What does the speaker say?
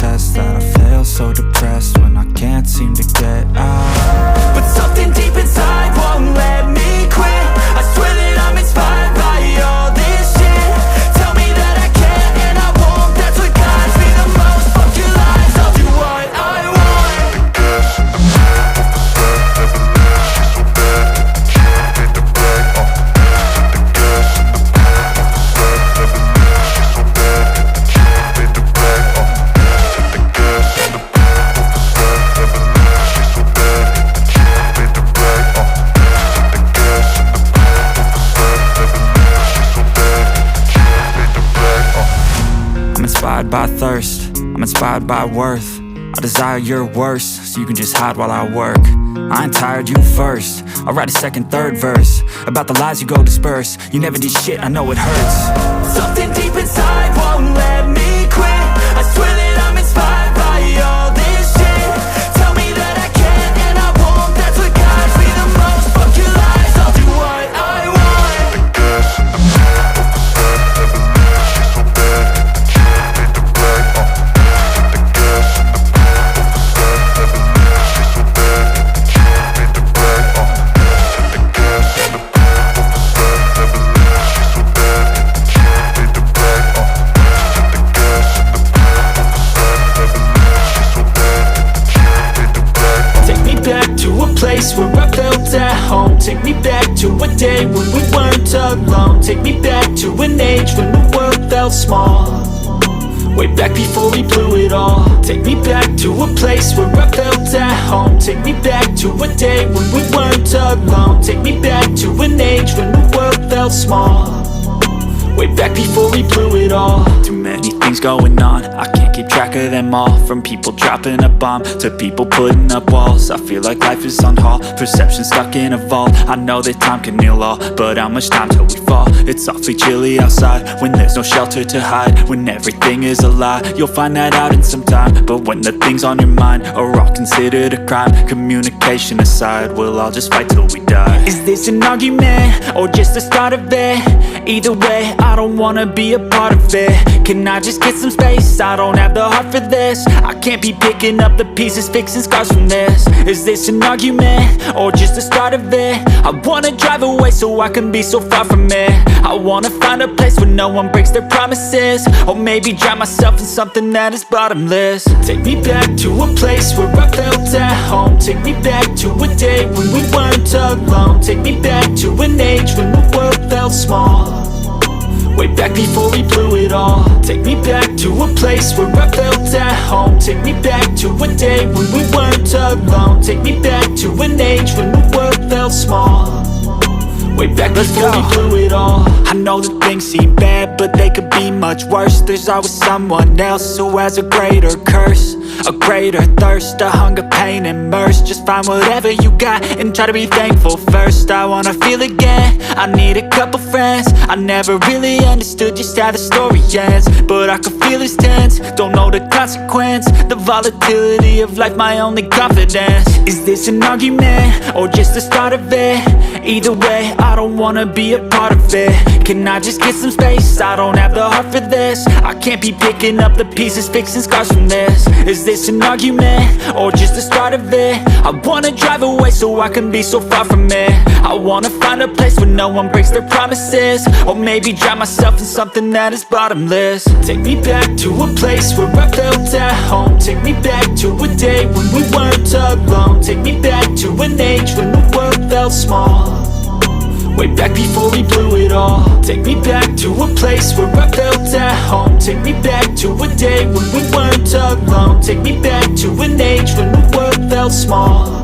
test that I fail so depressed when I can't seem to get out. But something deep inside won't let me quit. I swear that I'm inspired by all this shit. Tell me that I can and I won't. That's what guides me the most. Fuck your lies, I'll do what I want. The gas in the back of the set, never leave. She's so bad that the can't hit the brag. The gas in the back of the set, never leave. She's so bad that the can't hit the brag. The gas in the back of the set, never leave. She's so bad that the can't hit the brag. The gas in the back of the set, never leave. She's so bad that the can't hit the brag. I'm inspired by thirst, I'm inspired by worth. I desire your worst, so you can just hide while I work. I ain't tired, you first. I'll write a second, third verse about the lies you go disperse. You never did shit, I know it hurts. Something deep inside won't let me quit. I swear that I'm inspired by all this shit. Tell me that I can and I won't. That's what guides me the most. Fuck your lies, I'll do what I want. The gas in the back of the set, never leave. She's so bad that the can't hit the brag. The gas in the back of the set, never leave. She's so bad that the can't hit the brag. The gas in the back of the set, never leave. She's so bad that the can't hit the brag. The gas in the back of the set, never leave. She's so bad that the can't hit the brag. Take me back to a place where I felt at home. Take me back to a day when we weren't alone. Take me back to an age when the world felt small. Way back before we blew it all. Take me back to a place where I felt at home. Take me back to a day when we weren't alone. Take me back to an age when the world felt small. Way back before we blew it all. Too many things going on, I can't keep track of them all. From people dropping a bomb to people putting up walls. I feel like life is on hold, perception stuck in a vault. I know that time can heal all, but how much time till we fall? It's awfully chilly outside when there's no shelter to hide. When everything is a lie, you'll find that out in some time. But when the things on your mind are all considered a crime, communication aside, we'll all just fight till we die. Is this an argument or just the start of it? Either way, I don't wanna be a part of it. Can I just get some space? I don't have the heart for this. I can't be picking up the pieces, fixing scars from this. Is this an argument or just the start of it? I wanna drive away so I can be so far from it. I wanna find a place where no one breaks their promises. Or maybe drown myself in something that is bottomless. Take me back to a place where I felt at home. Take me back to a day when we weren't alone. Take me back to an age when the world felt small. Way back before we blew it all. Take me back to a place where I felt at home. Take me back to a day when we weren't alone. Take me back to an age when the world felt small. Way back before we blew it all. I know that things seem bad, but they could be much worse. There's always someone else who has a greater curse, a greater thirst, a hunger, pain, and mercy. Just find whatever you got and try to be thankful first. I wanna feel again, I need a couple friends. I never really understood just how the story ends, but I can feel it's tense, don't know the consequence. The volatility of life, my only confidence. Is this an argument or just the start of it? Either way, I don't wanna be a part of it. Can I just get some space? I don't have the heart for this. I can't be picking up the pieces, fixing scars from this. Is this an argument or just the start of it? I wanna drive away so I can be so far from it. I wanna find a place where no one breaks their promises. Or maybe drown myself in something that is bottomless. Take me back to a place where I felt at home. Take me back to a day when we weren't alone. Take me back to an age when the world felt small. Way back before we blew it all. Take me back to a place where I felt at home. Take me back to a day when we weren't alone. Take me back to an age when the world felt small.